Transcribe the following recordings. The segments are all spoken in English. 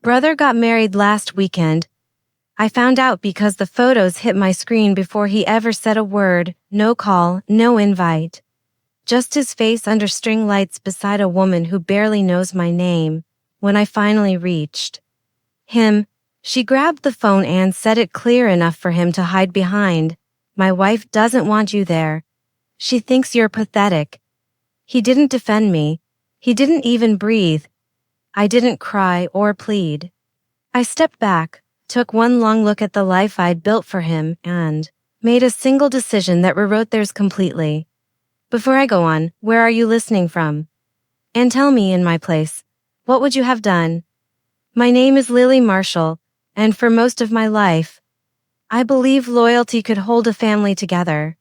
Brother got married last weekend. I found out because the photos hit my screen before he ever said a word, no call, no invite. Just his face under string lights beside a woman who barely knows my name. When I finally reached him, she grabbed the phone and said it clear enough for him to hide behind. My wife doesn't want you there. She thinks you're pathetic. He didn't defend me. He didn't even breathe. I didn't cry or plead. I stepped back, took one long look at the life I'd built for him, and made a single decision that rewrote theirs completely. Before I go on, where are you listening from? And tell me, in my place, what would you have done? My name is Lily Marshall, and for most of my life, I believe loyalty could hold a family together.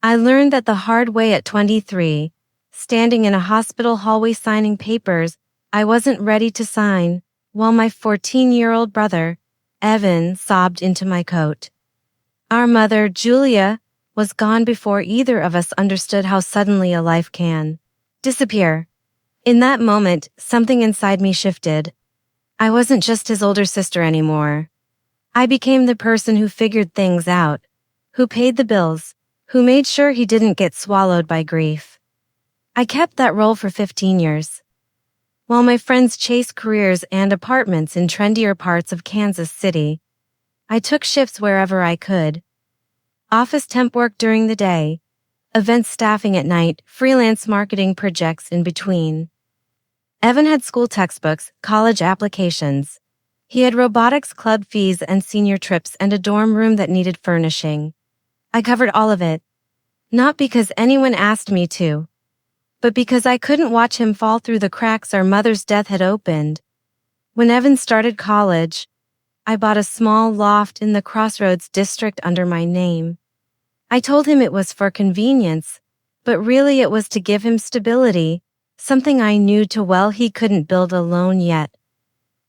I learned that the hard way at 23, standing in a hospital hallway signing papers I wasn't ready to sign, while my 14-year-old brother, Evan, sobbed into my coat. Our mother, Julia, was gone before either of us understood how suddenly a life can disappear. In that moment, something inside me shifted. I wasn't just his older sister anymore. I became the person who figured things out, who paid the bills, who made sure he didn't get swallowed by grief. I kept that role for 15 years. While my friends chased careers and apartments in trendier parts of Kansas City, I took shifts wherever I could. Office temp work during the day, event staffing at night, freelance marketing projects in between. Evan had school textbooks, college applications. He had robotics club fees and senior trips and a dorm room that needed furnishing. I covered all of it. Not because anyone asked me to, but because I couldn't watch him fall through the cracks our mother's death had opened. When Evan started college, I bought a small loft in the Crossroads district under my name. I told him it was for convenience, but really it was to give him stability, something I knew too well he couldn't build alone yet.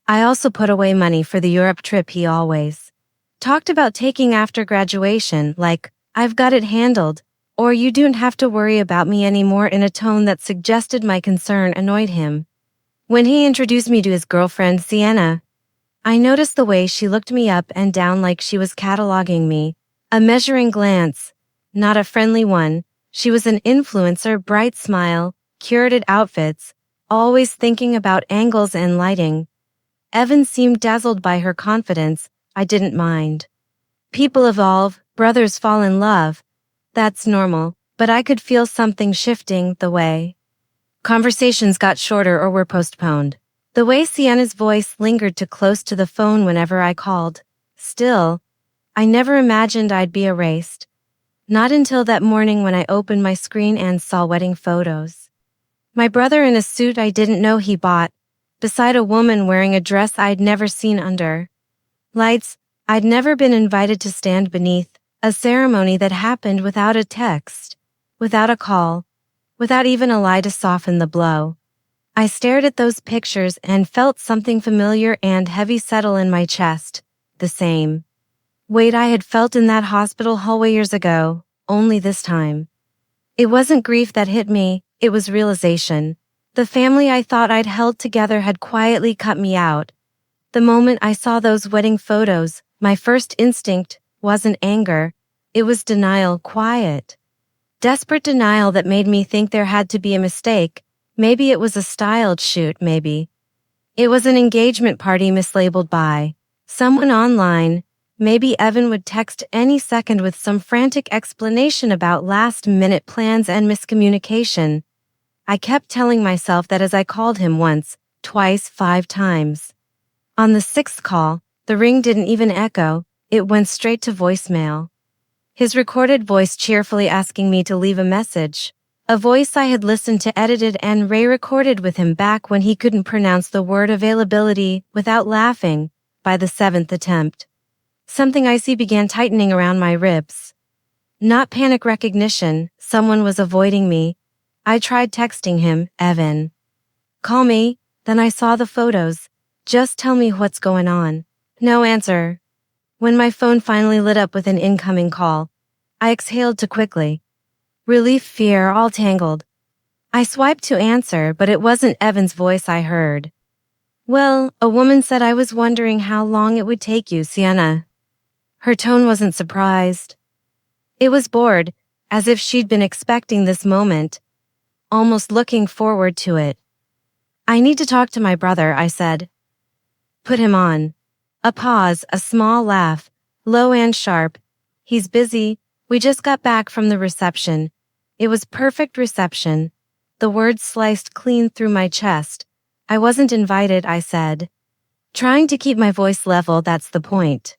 I also put away money for the Europe trip he always talked about taking after graduation, like, I've got it handled, or you don't have to worry about me anymore, in a tone that suggested my concern annoyed him. When he introduced me to his girlfriend, Sienna, I noticed the way she looked me up and down like she was cataloging me, a measuring glance, not a friendly one. She was an influencer, bright smile, curated outfits, always thinking about angles and lighting. Evan seemed dazzled by her confidence. I didn't mind. People evolve, brothers fall in love. That's normal, but I could feel something shifting the way conversations got shorter or were postponed. The way Sienna's voice lingered too close to the phone whenever I called. Still, I never imagined I'd be erased. Not until that morning when I opened my screen and saw wedding photos. My brother in a suit I didn't know he bought, beside a woman wearing a dress I'd never seen under lights I'd never been invited to stand beneath, a ceremony that happened without a text, without a call, without even a lie to soften the blow. I stared at those pictures and felt something familiar and heavy settle in my chest, the same weight I had felt in that hospital hallway years ago, only this time. It wasn't grief that hit me, it was realization. The family I thought I'd held together had quietly cut me out. The moment I saw those wedding photos, my first instinct wasn't anger, it was denial, quiet. Desperate denial that made me think there had to be a mistake. Maybe it was a styled shoot, maybe. It was an engagement party mislabeled by someone online. Maybe Evan would text any second with some frantic explanation about last-minute plans and miscommunication. I kept telling myself that as I called him once, twice, 5 times. On the 6th call, the ring didn't even echo, it went straight to voicemail. His recorded voice cheerfully asking me to leave a message. A voice I had listened to, edited, and re-recorded with him back when he couldn't pronounce the word availability without laughing. By the 7th attempt, something icy began tightening around my ribs. Not panic recognition, someone was avoiding me. I tried texting him, Evan. Call me, then I saw the photos. Just tell me what's going on. No answer. When my phone finally lit up with an incoming call, I exhaled too quickly. Relief, fear, all tangled. I swiped to answer, but it wasn't Evan's voice I heard. Well, a woman said I was wondering how long it would take you, Sienna. Her tone wasn't surprised. It was bored, as if she'd been expecting this moment, almost looking forward to it. I need to talk to my brother, I said. Put him on. A pause, a small laugh, low and sharp. He's busy. We just got back from the reception. It was perfect reception. The words sliced clean through my chest. I wasn't invited, I said. Trying to keep my voice level, that's the point.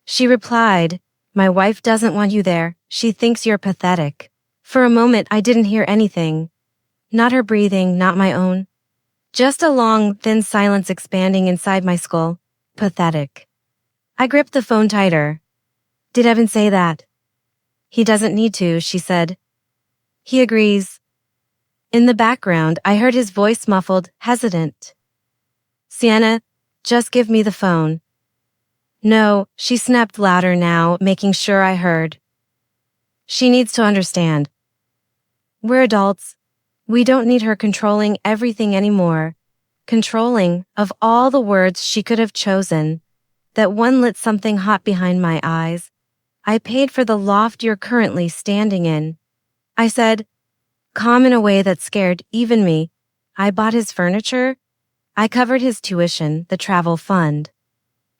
She replied, my wife doesn't want you there. She thinks you're pathetic. For a moment, I didn't hear anything. Not her breathing, not my own. Just a long, thin silence expanding inside my skull. Pathetic. I gripped the phone tighter. Did Evan say that? He doesn't need to, she said. He agrees. In the background, I heard his voice muffled, hesitant. Sienna, just give me the phone. No, she snapped louder now, making sure I heard. She needs to understand. We're adults. We don't need her controlling everything anymore. Controlling, of all the words she could have chosen. That one lit something hot behind my eyes. I paid for the loft you're currently standing in. I said, calm in a way that scared even me. I bought his furniture. I covered his tuition, the travel fund.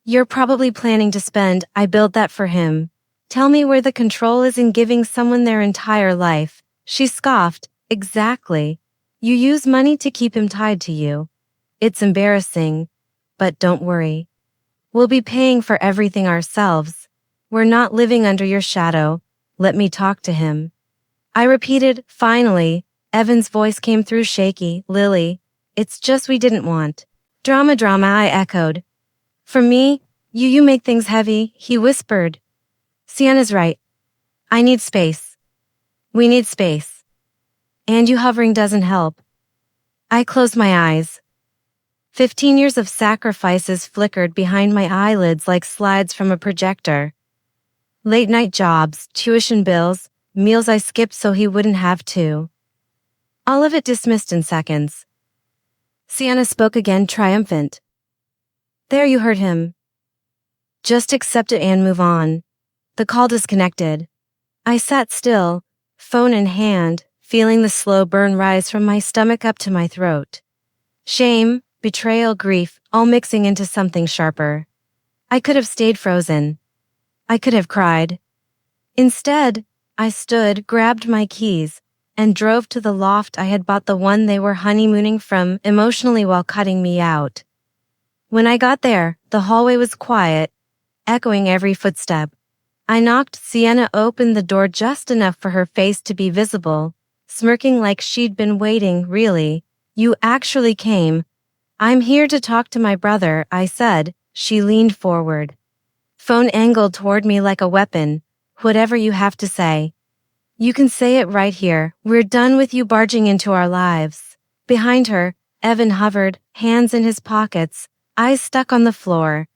You're probably planning to spend, I built that for him. Tell me where the control is in giving someone their entire life. She scoffed. Exactly. You use money to keep him tied to you. It's embarrassing, but don't worry. We'll be paying for everything ourselves. We're not living under your shadow. Let me talk to him. I repeated, finally. Evan's voice came through shaky. Lily, it's just we didn't want. Drama, I echoed. For me, you make things heavy, he whispered. Sienna's right. I need space. We need space. And you hovering doesn't help. I closed my eyes. 15 years of sacrifices flickered behind my eyelids like slides from a projector. Late night jobs, tuition bills, meals I skipped so he wouldn't have to. All of it dismissed in seconds. Sienna spoke again, triumphant. There, you heard him. Just accept it and move on. The call disconnected. I sat still, phone in hand, feeling the slow burn rise from my stomach up to my throat. Shame, betrayal, grief, all mixing into something sharper. I could have stayed frozen. I could have cried. Instead, I stood, grabbed my keys, and drove to the loft I had bought, the one they were honeymooning from, emotionally while cutting me out. When I got there, the hallway was quiet, echoing every footstep. I knocked. Sienna opened the door just enough for her face to be visible, smirking like she'd been waiting. Really? You actually came? I'm here to talk to my brother, I said. She leaned forward. Phone angled toward me like a weapon. Whatever you have to say. You can say it right here. We're done with you barging into our lives. Behind her, Evan hovered, hands in his pockets, eyes stuck on the floor.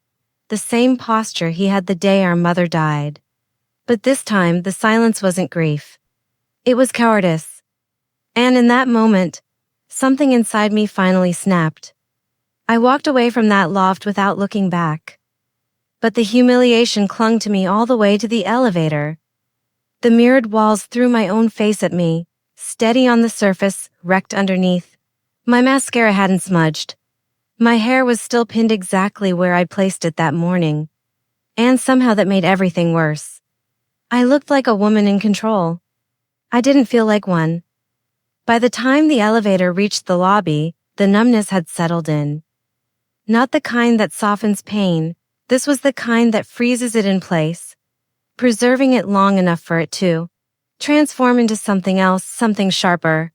The same posture he had the day our mother died. But this time, the silence wasn't grief. It was cowardice. And in that moment, something inside me finally snapped. I walked away from that loft without looking back. But the humiliation clung to me all the way to the elevator. The mirrored walls threw my own face at me, steady on the surface, wrecked underneath. My mascara hadn't smudged. My hair was still pinned exactly where I'd placed it that morning. And somehow that made everything worse. I looked like a woman in control. I didn't feel like one. By the time the elevator reached the lobby, the numbness had settled in. Not the kind that softens pain, this was the kind that freezes it in place, preserving it long enough for it to transform into something else, something sharper.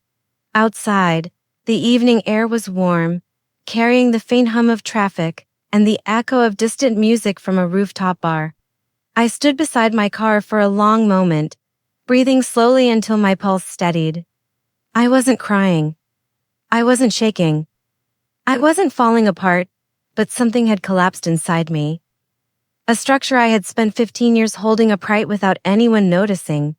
Outside, the evening air was warm, carrying the faint hum of traffic and the echo of distant music from a rooftop bar. I stood beside my car for a long moment, breathing slowly until my pulse steadied. I wasn't crying. I wasn't shaking. I wasn't falling apart, but something had collapsed inside me. A structure I had spent 15 years holding upright without anyone noticing.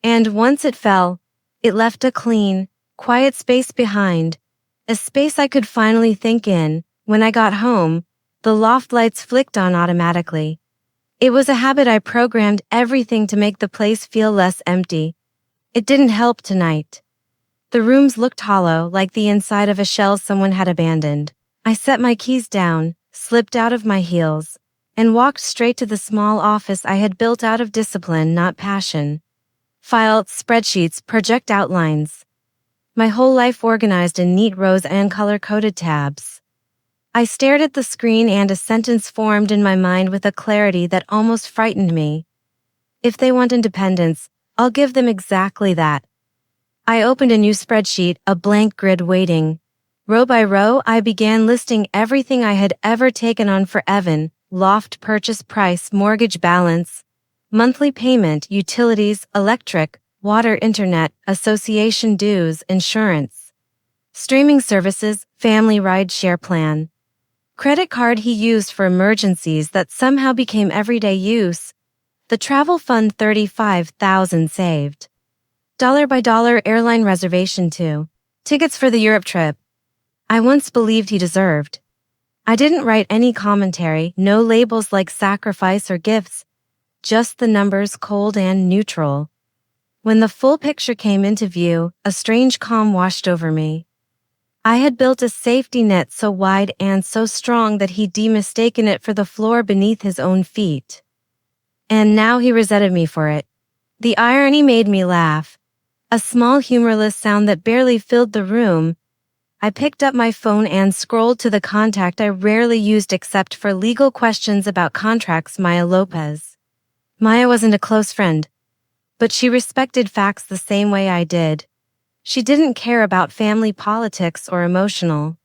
And once it fell, it left a clean, quiet space behind, a space I could finally think in, When I got home, the loft lights flicked on automatically. It was a habit I programmed everything to make the place feel less empty. It didn't help tonight. The rooms looked hollow, like the inside of a shell someone had abandoned. I set my keys down, slipped out of my heels, and walked straight to the small office I had built out of discipline, not passion. Files, spreadsheets, project outlines. My whole life organized in neat rows and color-coded tabs. I stared at the screen and a sentence formed in my mind with a clarity that almost frightened me. If they want independence, I'll give them exactly that. I opened a new spreadsheet, a blank grid waiting. Row by row, I began listing everything I had ever taken on for Evan: loft purchase price, mortgage balance, monthly payment, utilities, electric, water, internet, association dues, insurance, streaming services, family ride share plan, credit card he used for emergencies that somehow became everyday use, the travel fund, 35,000 saved. Dollar by dollar airline reservation too. Tickets for the Europe trip. I once believed he deserved. I didn't write any commentary, no labels like sacrifice or gifts, just the numbers, cold and neutral. When the full picture came into view, a strange calm washed over me. I had built a safety net so wide and so strong that he'd mistaken it for the floor beneath his own feet. And now he resented me for it. The irony made me laugh. A small humorless sound that barely filled the room. I picked up my phone and scrolled to the contact I rarely used except for legal questions about contracts: Maya Lopez. Maya wasn't a close friend, but she respected facts the same way I did. She didn't care about family politics or emotional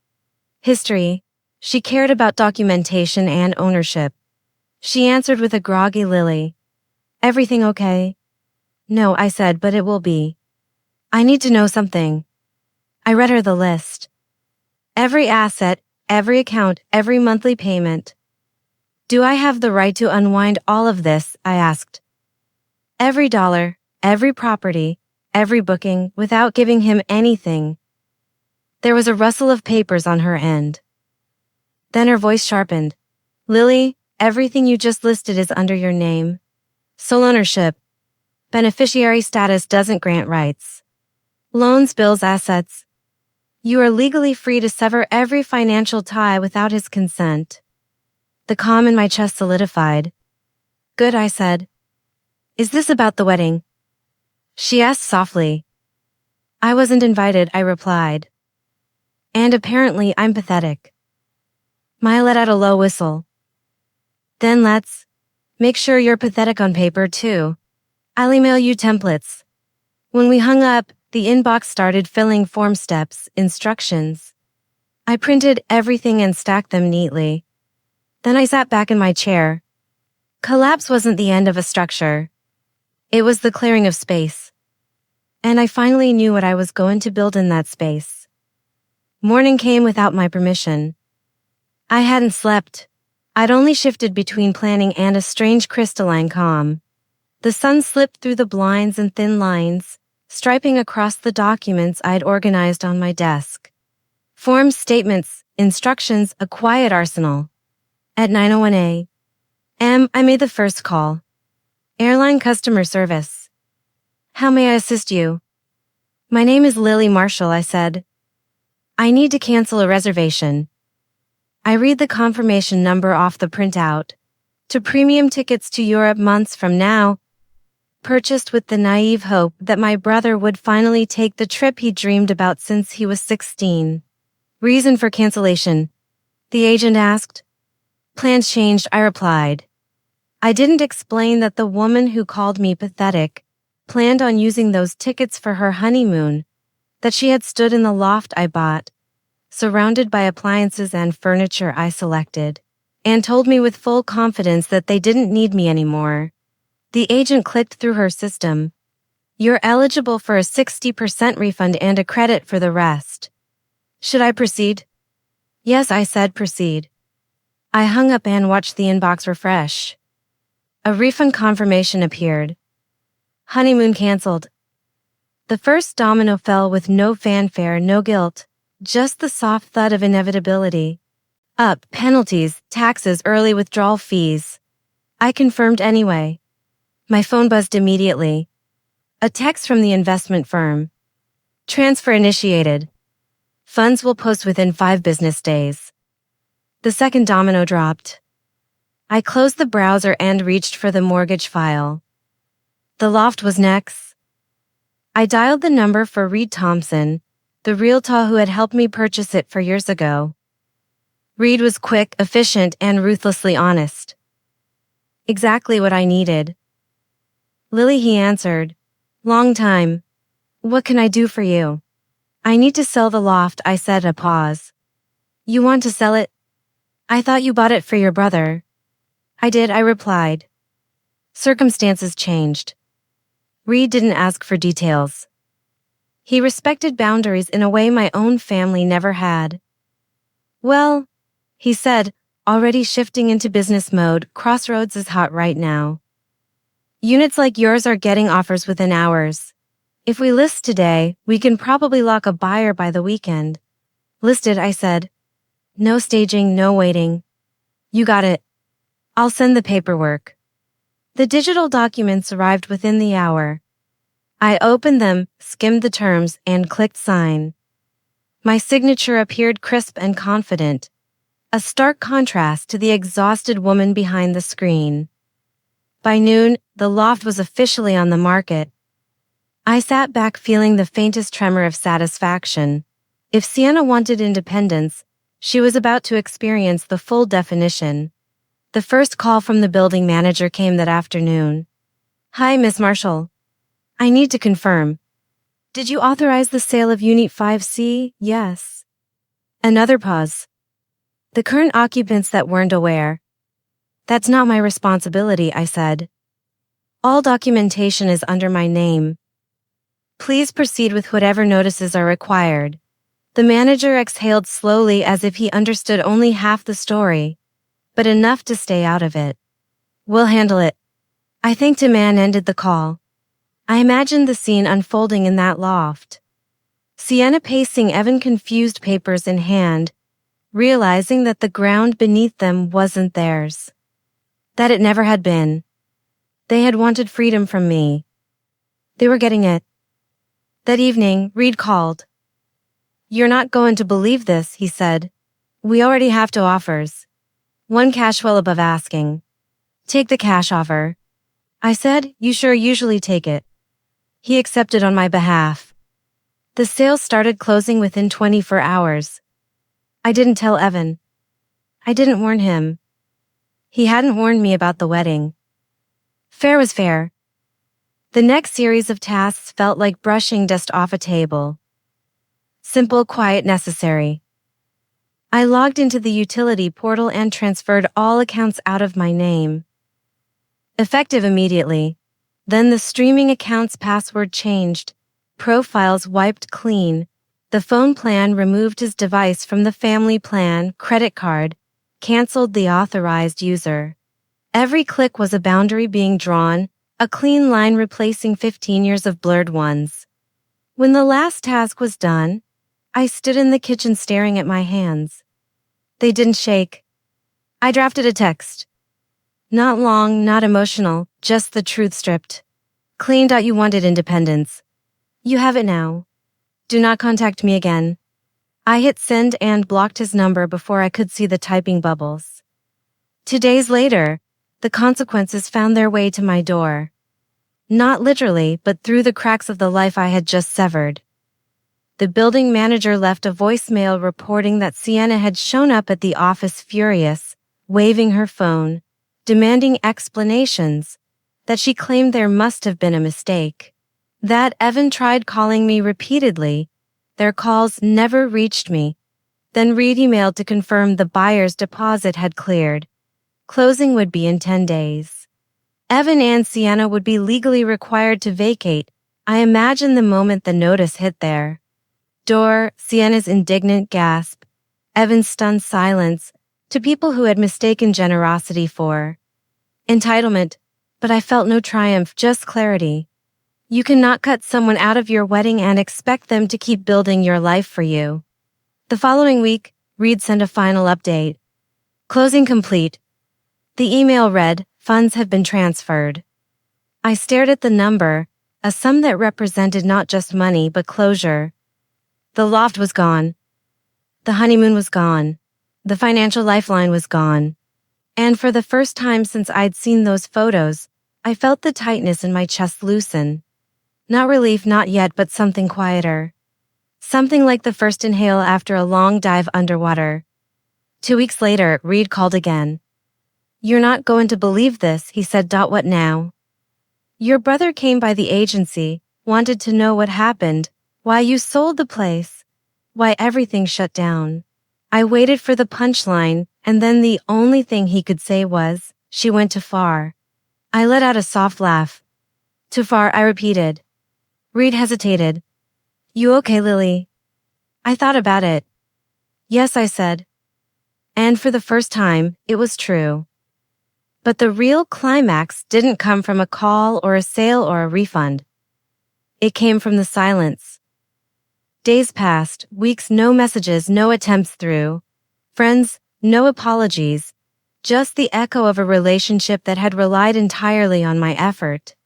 history. She cared about documentation and ownership. She answered with a groggy Lily. Everything okay? No, I said, but it will be. I need to know something. I read her the list. Every asset, every account, every monthly payment. Do I have the right to unwind all of this? I asked. Every dollar, every property, every booking, without giving him anything. There was a rustle of papers on her end. Then her voice sharpened. Lily, everything you just listed is under your name. Sole ownership. Beneficiary status doesn't grant rights. Loans, bills, assets. You are legally free to sever every financial tie without his consent. The calm in my chest solidified. Good, I said. Is this about the wedding? She asked softly. I wasn't invited, I replied. And apparently I'm pathetic. Maya let out a low whistle. Then let's make sure you're pathetic on paper too. I'll email you templates. When we hung up, the inbox started filling form steps, instructions. I printed everything and stacked them neatly. Then I sat back in my chair. Collapse wasn't the end of a structure. It was the clearing of space. And I finally knew what I was going to build in that space. Morning came without my permission. I hadn't slept. I'd only shifted between planning and a strange crystalline calm. The sun slipped through the blinds in thin lines, striping across the documents I'd organized on my desk. Forms, statements, instructions, a quiet arsenal. At 9:01 a.m., I made the first call. Airline customer service. How may I assist you? My name is Lily Marshall, I said. I need to cancel a reservation. I read the confirmation number off the printout. To premium tickets to Europe months from now. Purchased with the naive hope that my brother would finally take the trip he dreamed about since he was 16. Reason for cancellation? The agent asked. Plans changed, I replied. I didn't explain that the woman who called me pathetic planned on using those tickets for her honeymoon, that she had stood in the loft I bought, surrounded by appliances and furniture I selected, and told me with full confidence that they didn't need me anymore. The agent clicked through her system. You're eligible for a 60% refund and a credit for the rest. Should I proceed? Yes, I said, proceed. I hung up and watched the inbox refresh. A refund confirmation appeared. Honeymoon canceled. The first domino fell with no fanfare, no guilt, just the soft thud of inevitability. Up, penalties, taxes, early withdrawal fees. I confirmed anyway. My phone buzzed immediately. A text from the investment firm. Transfer initiated. Funds will post within 5 business days. The second domino dropped. I closed the browser and reached for the mortgage file. The loft was next. I dialed the number for Reed Thompson, the realtor who had helped me purchase it 4 years ago. Reed was quick, efficient, and ruthlessly honest. Exactly what I needed. Lily, he answered. Long time. What can I do for you? I need to sell the loft, I said, a pause. You want to sell it? I thought you bought it for your brother. I did, I replied. Circumstances changed. Reed didn't ask for details. He respected boundaries in a way my own family never had. Well, he said, already shifting into business mode, Crossroads is hot right now. Units like yours are getting offers within hours. If we list today, we can probably lock a buyer by the weekend. Listed, I said. No staging, no waiting. You got it. I'll send the paperwork. The digital documents arrived within the hour. I opened them, skimmed the terms, and clicked sign. My signature appeared crisp and confident, a stark contrast to the exhausted woman behind the screen. By noon, the loft was officially on the market. I sat back feeling the faintest tremor of satisfaction. If Sienna wanted independence, she was about to experience the full definition. The first call from the building manager came that afternoon. Hi, Miss Marshall. I need to confirm. Did you authorize the sale of Unit 5C? Yes. Another pause. The current occupants that weren't aware. That's not my responsibility, I said. All documentation is under my name. Please proceed with whatever notices are required. The manager exhaled slowly as if he understood only half the story, but enough to stay out of it. We'll handle it. I thanked him and ended the call. I imagined the scene unfolding in that loft. Sienna pacing Evan, confused, papers in hand, realizing that the ground beneath them wasn't theirs. That it never had been. They had wanted freedom from me. They were getting it. That evening, Reed called. You're not going to believe this, he said. We already have 2 offers. One cash well above asking. Take the cash offer. I said, you sure usually take it. He accepted on my behalf. The sale started closing within 24 hours. I didn't tell Evan. I didn't warn him. He hadn't warned me about the wedding. Fair was fair. The next series of tasks felt like brushing dust off a table. Simple, quiet, necessary. I logged into the utility portal and transferred all accounts out of my name. Effective immediately. Then the streaming account's password changed, profiles wiped clean, the phone plan removed his device from the family plan, credit card, canceled the authorized user. Every click was a boundary being drawn, a clean line replacing 15 years of blurred ones. When the last task was done, I stood in the kitchen staring at my hands. They didn't shake. I drafted a text. Not long, not emotional, just the truth stripped. Cleaned out. You wanted independence. You have it now. Do not contact me again. I hit send and blocked his number before I could see the typing bubbles. 2 days later, the consequences found their way to my door. Not literally, but through the cracks of the life I had just severed. The building manager left a voicemail reporting that Sienna had shown up at the office furious, waving her phone, demanding explanations, that she claimed there must have been a mistake. That Evan tried calling me repeatedly. Their calls never reached me. Then Reed emailed to confirm the buyer's deposit had cleared. Closing would be in 10 days. Evan and Sienna would be legally required to vacate. I imagined the moment the notice hit their door, Sienna's indignant gasp, Evan's stunned silence, to people who had mistaken generosity for entitlement, but I felt no triumph, just clarity. You cannot cut someone out of your wedding and expect them to keep building your life for you. The following week, Reed sent a final update. Closing complete. The email read, "Funds have been transferred." I stared at the number, a sum that represented not just money but closure. The loft was gone. The honeymoon was gone. The financial lifeline was gone. And for the first time since I'd seen those photos, I felt the tightness in my chest loosen. Not relief, not yet, but something quieter. Something like the first inhale after a long dive underwater. 2 weeks later, Reed called again. "You're not going to believe this," he said. "What now?" "Your brother came by the agency, wanted to know what happened, why you sold the place, why everything shut down." I waited for the punchline, and then the only thing he could say was, "She went too far." I let out a soft laugh. "Too far," I repeated. Reed hesitated. "You okay, Lily?" I thought about it. "Yes," I said. And for the first time, it was true. But the real climax didn't come from a call or a sale or a refund. It came from the silence. Days passed, weeks, no messages, no attempts through. Friends, no apologies. Just the echo of a relationship that had relied entirely on my effort.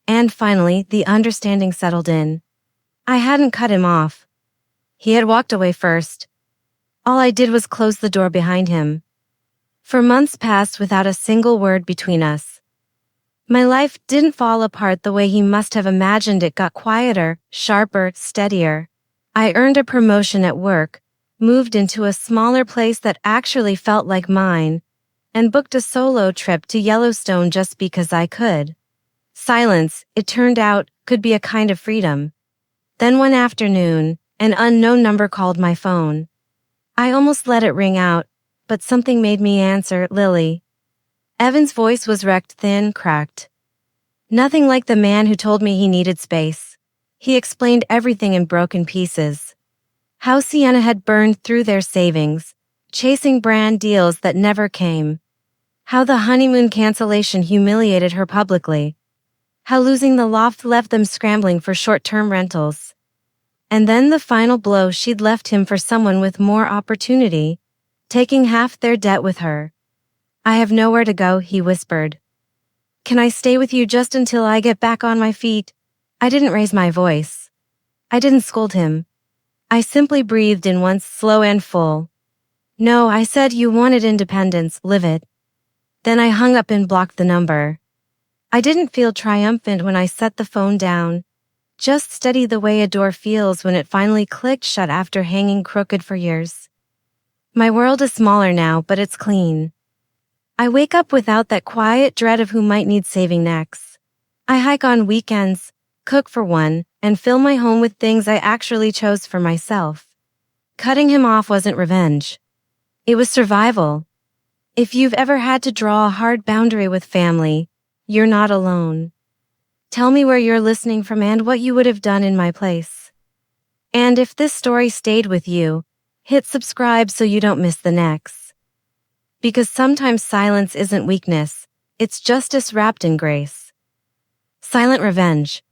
And finally, the understanding settled in. I hadn't cut him off. He had walked away first. All I did was close the door behind him. For months passed without a single word between us. My life didn't fall apart the way he must have imagined. It got quieter, sharper, steadier. I earned a promotion at work, moved into a smaller place that actually felt like mine, and booked a solo trip to Yellowstone just because I could. Silence, it turned out, could be a kind of freedom. Then one afternoon, an unknown number called my phone. I almost let it ring out, but something made me answer. "Lily." Evan's voice was wrecked, thin, cracked. Nothing like the man who told me he needed space. He explained everything in broken pieces. How Sienna had burned through their savings, chasing brand deals that never came. How the honeymoon cancellation humiliated her publicly. How losing the loft left them scrambling for short-term rentals. And then the final blow: she'd left him for someone with more opportunity, taking half their debt with her. "I have nowhere to go," he whispered. "Can I stay with you just until I get back on my feet?" I didn't raise my voice. I didn't scold him. I simply breathed in once, slow and full. "No," I said. "You wanted independence, live it." Then I hung up and blocked the number. I didn't feel triumphant when I set the phone down. Just steady, the way a door feels when it finally clicked shut after hanging crooked for years. My world is smaller now, but it's clean. I wake up without that quiet dread of who might need saving next. I hike on weekends, cook for one, and fill my home with things I actually chose for myself. Cutting him off wasn't revenge. It was survival. If you've ever had to draw a hard boundary with family, you're not alone. Tell me where you're listening from and what you would have done in my place. And if this story stayed with you, hit subscribe so you don't miss the next. Because sometimes silence isn't weakness, it's justice wrapped in grace. Silent revenge.